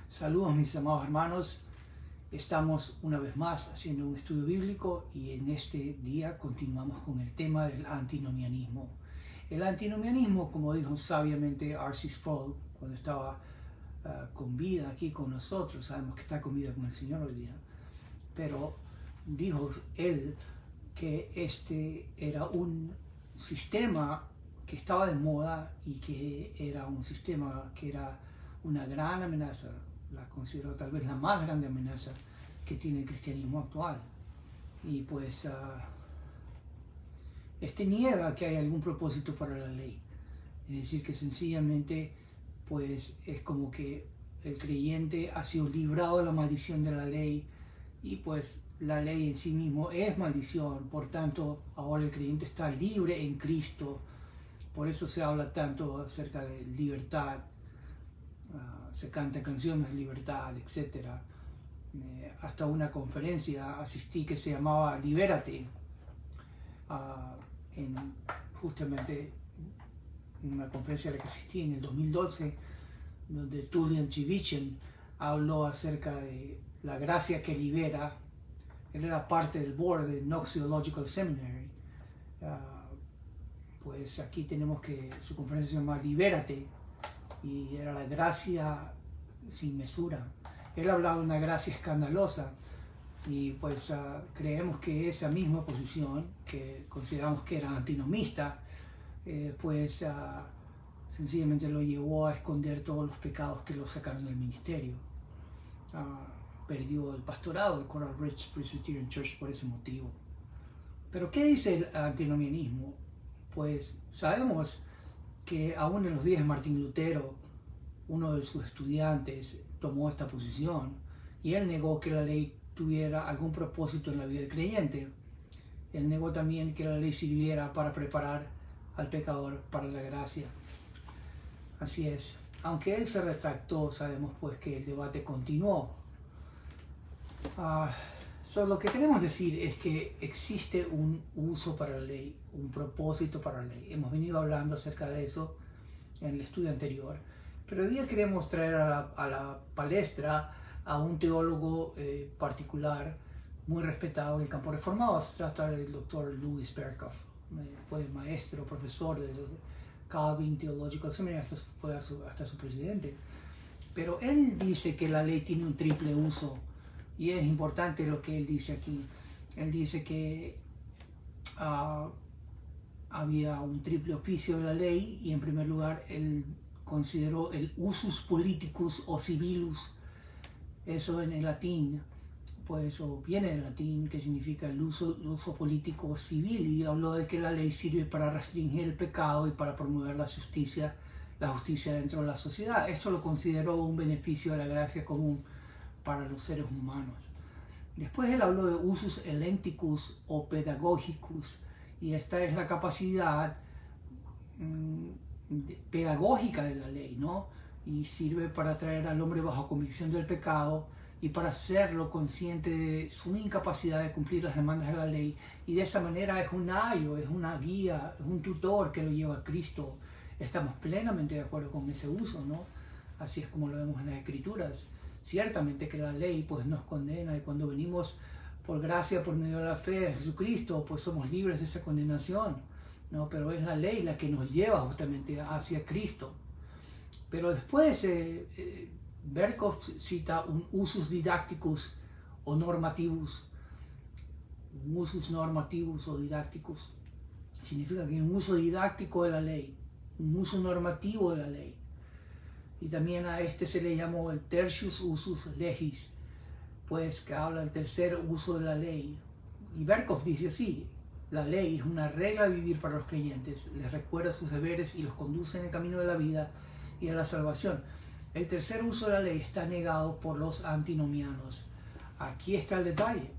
Saludos mis amados hermanos, estamos una vez más haciendo un estudio bíblico y en este día continuamos con el tema del antinomianismo. El antinomianismo, como dijo sabiamente R.C. Sproul cuando estaba con vida aquí con nosotros, sabemos que está con vida con el Señor hoy día, pero dijo él que este era un sistema que estaba de moda y que era un sistema que era una gran amenaza, la considero tal vez la más grande amenaza que tiene el cristianismo actual. Y pues este niega que hay algún propósito para la ley. Es decir, que sencillamente pues es como que el creyente ha sido librado de la maldición de la ley y pues la ley en sí mismo es maldición, por tanto ahora el creyente está libre en Cristo. Por eso se habla tanto acerca de libertad, se cantan canciones de libertad, etc. Hasta una conferencia asistí que se llamaba Libérate, en justamente una conferencia a la que asistí en el 2012, donde Tullian Tchividjian habló acerca de la gracia que libera. Él era parte del board de Knox Theological Seminary. Pues aquí tenemos que su conferencia se llama Libérate, y era la gracia sin mesura. Él hablaba de una gracia escandalosa, y pues creemos que esa misma posición, que consideramos que era antinomista, pues sencillamente lo llevó a esconder todos los pecados que lo sacaron del ministerio. Perdió el pastorado de Coral Ridge Presbyterian Church por ese motivo. Pero ¿qué dice el antinomianismo? Pues sabemos que aún en los días de Martín Lutero, uno de sus estudiantes tomó esta posición y él negó que la ley tuviera algún propósito en la vida del creyente. Él negó también que la ley sirviera para preparar al pecador para la gracia. Así es. Aunque él se retractó, sabemos pues que el debate continuó. Lo que queremos decir es que existe un uso para la ley, un propósito para la ley. Hemos venido hablando acerca de eso en el estudio anterior, pero hoy día queremos traer a la palestra a un teólogo particular, muy respetado en el campo reformado. Se trata del Dr. Louis Berkhof. Fue maestro, profesor del Calvin Theological Seminary, fue hasta su presidente. Pero él dice que la ley tiene un triple uso, y es importante lo que él dice aquí. Él dice que había un triple oficio de la ley, y en primer lugar él consideró el usus politicus o civilus. Eso en el latín, pues, o viene del latín, que significa el uso político o civil, y habló de que la ley sirve para restringir el pecado y para promover la justicia dentro de la sociedad. Esto lo consideró un beneficio de la gracia común para los seres humanos. Después él habló de usus elenticus o pedagogicus, y esta es la capacidad pedagógica de la ley, ¿no? Y sirve para traer al hombre bajo convicción del pecado y para hacerlo consciente de su incapacidad de cumplir las demandas de la ley, y de esa manera es un ayo, es una guía, es un tutor que lo lleva a Cristo. Estamos plenamente de acuerdo con ese uso, ¿no? Así es como lo vemos en las Escrituras. Ciertamente que la ley pues nos condena, y cuando venimos por gracia por medio de la fe de Jesucristo, pues somos libres de esa condenación, ¿no? Pero es la ley la que nos lleva justamente hacia Cristo. Pero después Berkhof cita un usus didacticus o normativus. Un usus normativus o didácticus significa que hay un uso didáctico de la ley, un uso normativo de la ley. Y también a este se le llamó el tertius usus legis, pues que habla del tercer uso de la ley. Y Berkhof dice así: la ley es una regla de vivir para los creyentes, les recuerda sus deberes y los conduce en el camino de la vida y de la salvación. El tercer uso de la ley está negado por los antinomianos. Aquí está el detalle.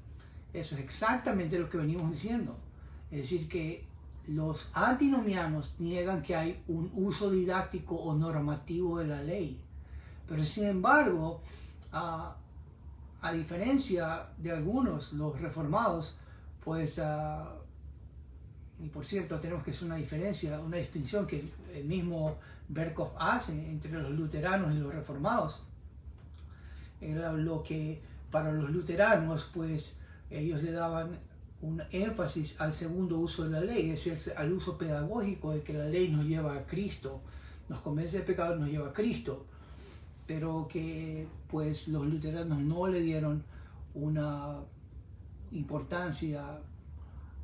Eso es exactamente lo que venimos diciendo. Es decir, que los antinomianos niegan que hay un uso didáctico o normativo de la ley. Pero sin embargo, a diferencia de algunos, los reformados, pues, y por cierto, tenemos que hacer una diferencia, una distinción que el mismo Berkhof hace entre los luteranos y los reformados. era lo que para los luteranos, pues ellos le daban un énfasis al segundo uso de la ley, es decir, al uso pedagógico de que la ley nos lleva a Cristo, nos convence de pecado y nos lleva a Cristo, pero que pues los luteranos no le dieron una importancia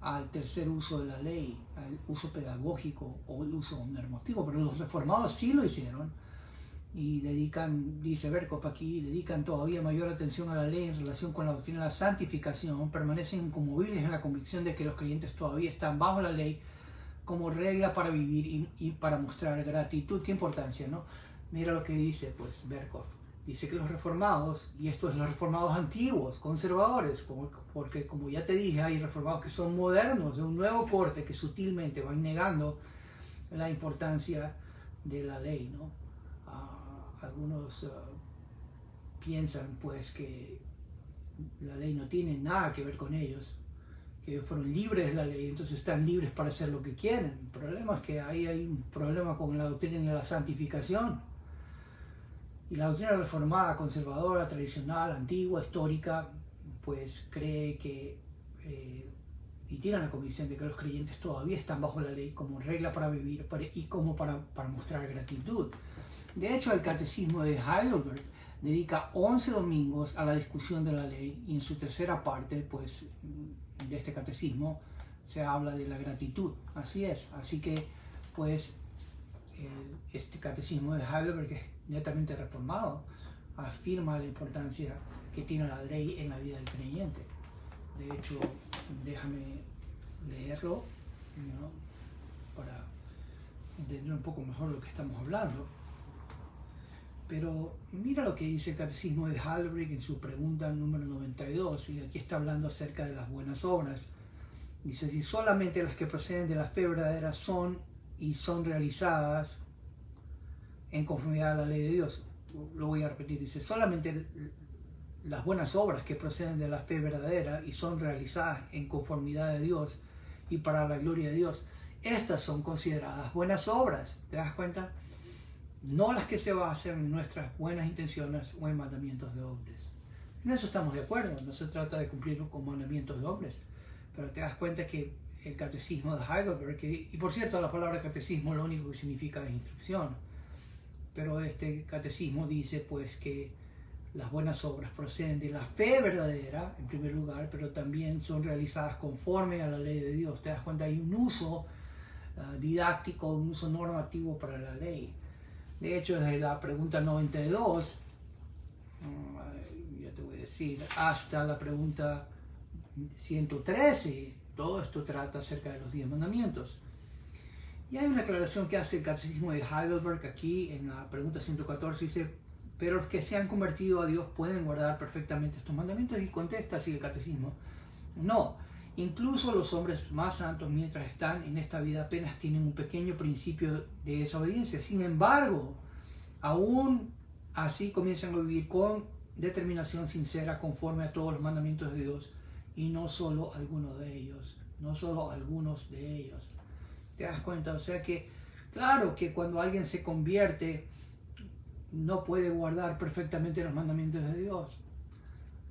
al tercer uso de la ley, al uso pedagógico o el uso normativo, pero los reformados sí lo hicieron y dedican, dice Berkhoff aquí, dedican todavía mayor atención a la ley en relación con la doctrina de la santificación, permanecen inconmovibles en la convicción de que los creyentes todavía están bajo la ley como regla para vivir y para mostrar gratitud. Qué importancia, ¿no? Mira lo que dice pues Berkhoff. Dice que los reformados, y esto es los reformados antiguos, conservadores, porque como ya te dije, hay reformados que son modernos, de un nuevo corte, que sutilmente van negando la importancia de la ley, ¿no? Algunos piensan pues que la ley no tiene nada que ver con ellos, que fueron libres de la ley, entonces están libres para hacer lo que quieren. El problema es que ahí hay un problema con la doctrina de la santificación. Y la doctrina reformada, conservadora, tradicional, antigua, histórica, pues cree que, y tiene la convicción de que los creyentes todavía están bajo la ley como regla para vivir y como para mostrar gratitud. De hecho, el Catecismo de Heidelberg dedica 11 domingos a la discusión de la ley y en su tercera parte, pues, de este catecismo se habla de la gratitud. Así es. Así que, pues, este catecismo de Heidelberg, que es netamente reformado, afirma la importancia que tiene la ley en la vida del creyente. De hecho, déjame leerlo, ¿no?, para entender un poco mejor lo que estamos hablando. Pero mira lo que dice el Catecismo de Heidelberg en su pregunta número 92, y aquí está hablando acerca de las buenas obras. Dice, si solamente las que proceden de la fe verdadera son realizadas en conformidad a la ley de Dios. Lo voy a repetir, dice, solamente las buenas obras que proceden de la fe verdadera y son realizadas en conformidad de Dios y para la gloria de Dios, estas son consideradas buenas obras. ¿Te das cuenta? No las que se basan en nuestras buenas intenciones o en mandamientos de hombres. En eso estamos de acuerdo, no se trata de cumplir con mandamientos de hombres, pero te das cuenta que el catecismo de Heidelberg, y por cierto la palabra catecismo lo único que significa es instrucción, pero este catecismo dice pues que las buenas obras proceden de la fe verdadera, en primer lugar, pero también son realizadas conforme a la ley de Dios. Te das cuenta, hay un uso didáctico, un uso normativo para la ley. De hecho, desde la pregunta 92, ya te voy a decir, hasta la pregunta 113, todo esto trata acerca de los 10 mandamientos. Y hay una aclaración que hace el Catecismo de Heidelberg aquí en la pregunta 114, dice, pero los que se han convertido a Dios pueden guardar perfectamente estos mandamientos, y contesta así el Catecismo, no, incluso los hombres más santos mientras están en esta vida apenas tienen un pequeño principio de desobediencia. Sin embargo, aún así comienzan a vivir con determinación sincera conforme a todos los mandamientos de Dios, y no solo algunos de ellos, no solo algunos de ellos. ¿Te das cuenta? O sea que, claro que cuando alguien se convierte, no puede guardar perfectamente los mandamientos de Dios,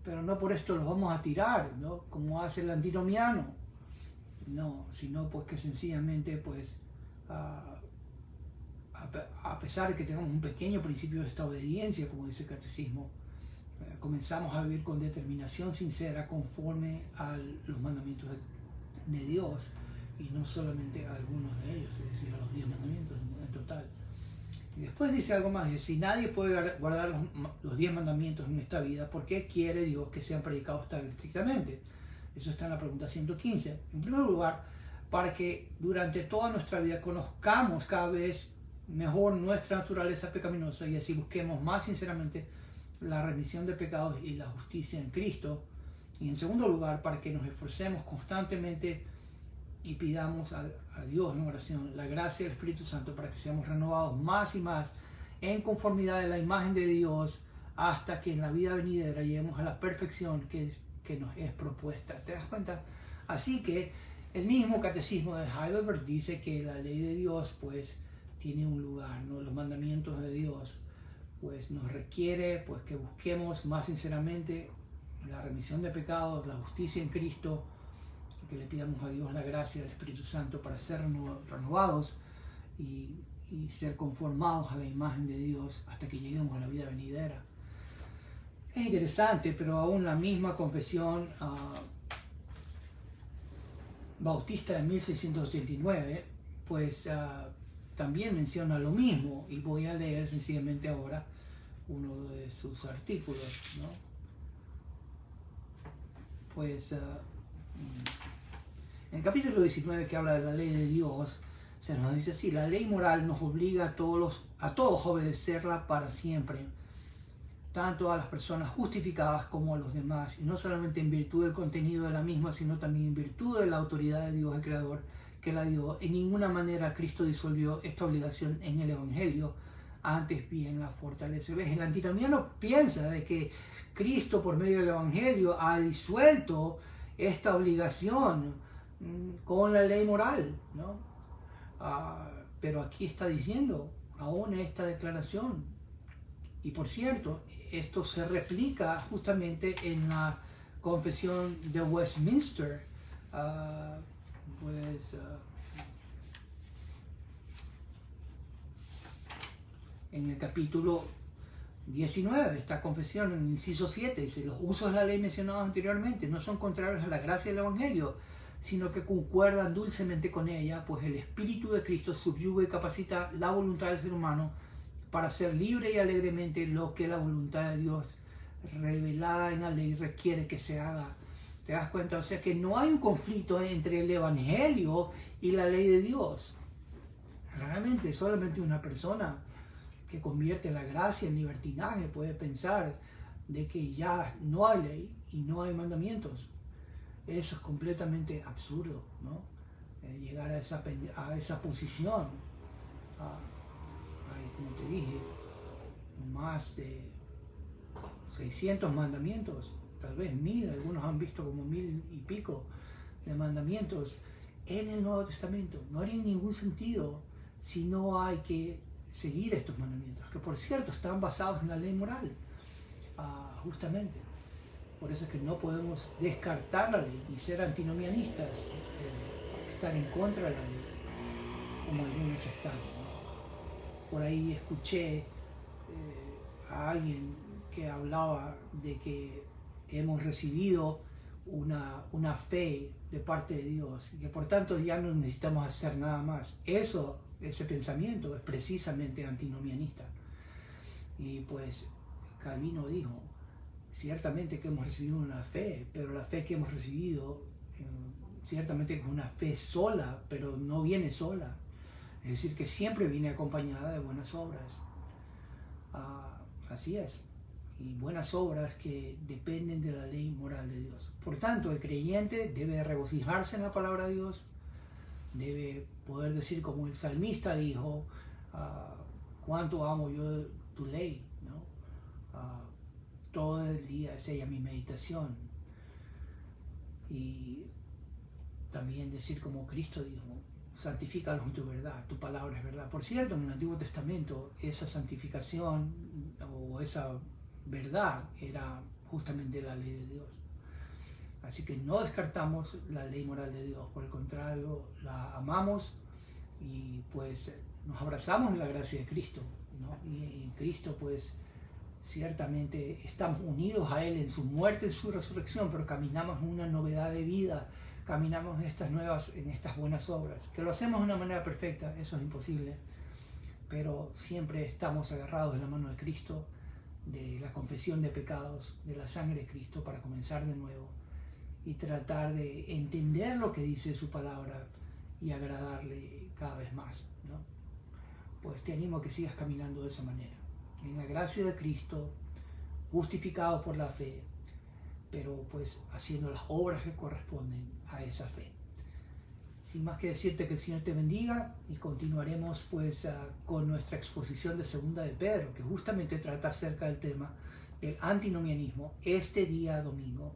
pero no por esto los vamos a tirar, ¿no?, como hace el antinomiano. No, sino pues que sencillamente, pues, a pesar de que tengamos un pequeño principio de esta obediencia, como dice el catecismo, comenzamos a vivir con determinación sincera conforme a los mandamientos de Dios, y no solamente a algunos de ellos, es decir, a los 10 mandamientos en total. Y después dice algo más, dice, si nadie puede guardar los 10 mandamientos en esta vida, ¿por qué quiere Dios que sean predicados tan estrictamente? Eso está en la pregunta 115. En primer lugar, para que durante toda nuestra vida conozcamos cada vez mejor nuestra naturaleza pecaminosa y así busquemos más sinceramente la remisión de pecados y la justicia en Cristo. Y en segundo lugar, para que nos esforcemos constantemente y pidamos a Dios en oración la gracia del Espíritu Santo para que seamos renovados más y más en conformidad de la imagen de Dios hasta que en la vida venidera lleguemos a la perfección que nos es propuesta. ¿Te das cuenta? Así que el mismo catecismo de Heidelberg dice que la ley de Dios pues tiene un lugar, ¿no?, los mandamientos de Dios pues nos requiere pues que busquemos más sinceramente la remisión de pecados, la justicia en Cristo, y que le pidamos a Dios la gracia del Espíritu Santo para ser renovados y ser conformados a la imagen de Dios hasta que lleguemos a la vida venidera. Es interesante, pero aún la misma confesión bautista de 1689, pues también menciona lo mismo, y voy a leer sencillamente ahora uno de sus artículos, ¿no? Pues en el capítulo 19, que habla de la ley de Dios, se nos dice así: la ley moral nos obliga a todos a obedecerla para siempre, tanto a las personas justificadas como a los demás, y no solamente en virtud del contenido de la misma, sino también en virtud de la autoridad de Dios el Creador que la dio. En ninguna manera Cristo disolvió esta obligación en el Evangelio, antes bien la fortalece. ¿Ves? El antinomiano piensa de que Cristo por medio del Evangelio ha disuelto esta obligación con la ley moral, ¿no? Pero aquí está diciendo aún esta declaración. Y por cierto, esto se replica justamente en la confesión de Westminster, en el capítulo 19, esta confesión, en el inciso 7, dice: los usos de la ley mencionados anteriormente no son contrarios a la gracia del Evangelio, sino que concuerdan dulcemente con ella, pues el Espíritu de Cristo subyuga y capacita la voluntad del ser humano para hacer libre y alegremente lo que la voluntad de Dios revelada en la ley requiere que se haga. ¿Te das cuenta? O sea que no hay un conflicto entre el Evangelio y la ley de Dios. Realmente solamente una persona que convierte la gracia en libertinaje puede pensar de que ya no hay ley y no hay mandamientos. Eso es completamente absurdo, ¿no? Llegar a esa posición. Como te dije, más de 600 mandamientos, tal vez 1000, algunos han visto como 1000 y pico de mandamientos en el Nuevo Testamento. No haría ningún sentido si no hay que seguir estos mandamientos, que por cierto están basados en la ley moral, justamente. Por eso es que no podemos descartar la ley y ser antinomianistas, estar en contra de la ley, como algunos están, ¿no? Por ahí escuché a alguien que hablaba de que hemos recibido una fe de parte de Dios y que por tanto ya no necesitamos hacer nada más. Ese pensamiento es precisamente antinomianista. Y pues Calvino dijo: ciertamente que hemos recibido una fe, pero la fe que hemos recibido ciertamente es una fe sola, pero no viene sola. Es decir, que siempre viene acompañada de buenas obras. Así es. Y buenas obras que dependen de la ley moral de Dios. Por tanto, el creyente debe regocijarse en la palabra de Dios, debe poder decir como el salmista dijo: cuánto amo yo tu ley, ¿no? Todo el día es ella mi meditación. Y también decir como Cristo dijo: santifícalos en tu verdad, tu palabra es verdad. Por cierto, en el Antiguo Testamento esa santificación o esa verdad era justamente la ley de Dios. Así que no descartamos la ley moral de Dios, por el contrario, la amamos y pues nos abrazamos en la gracia de Cristo, ¿no? Y en Cristo pues ciertamente estamos unidos a Él en su muerte y su resurrección, pero caminamos en una novedad de vida, caminamos en estas buenas obras. Que lo hacemos de una manera perfecta, eso es imposible, pero siempre estamos agarrados de la mano de Cristo, de la confesión de pecados, de la sangre de Cristo, para comenzar de nuevo y tratar de entender lo que dice su palabra y agradarle cada vez más, ¿no? Pues te animo a que sigas caminando de esa manera, en la gracia de Cristo, justificados por la fe, pero pues haciendo las obras que corresponden a esa fe. Sin más que decirte, que el Señor te bendiga, y continuaremos pues con nuestra exposición de Segunda de Pedro, que justamente trata acerca del tema del antinomianismo, este día domingo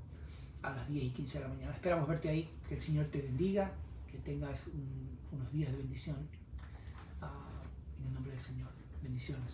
a las 10:15 de la mañana. Esperamos verte ahí. Que el Señor te bendiga, que tengas unos días de bendición, en el nombre del Señor. Bendiciones.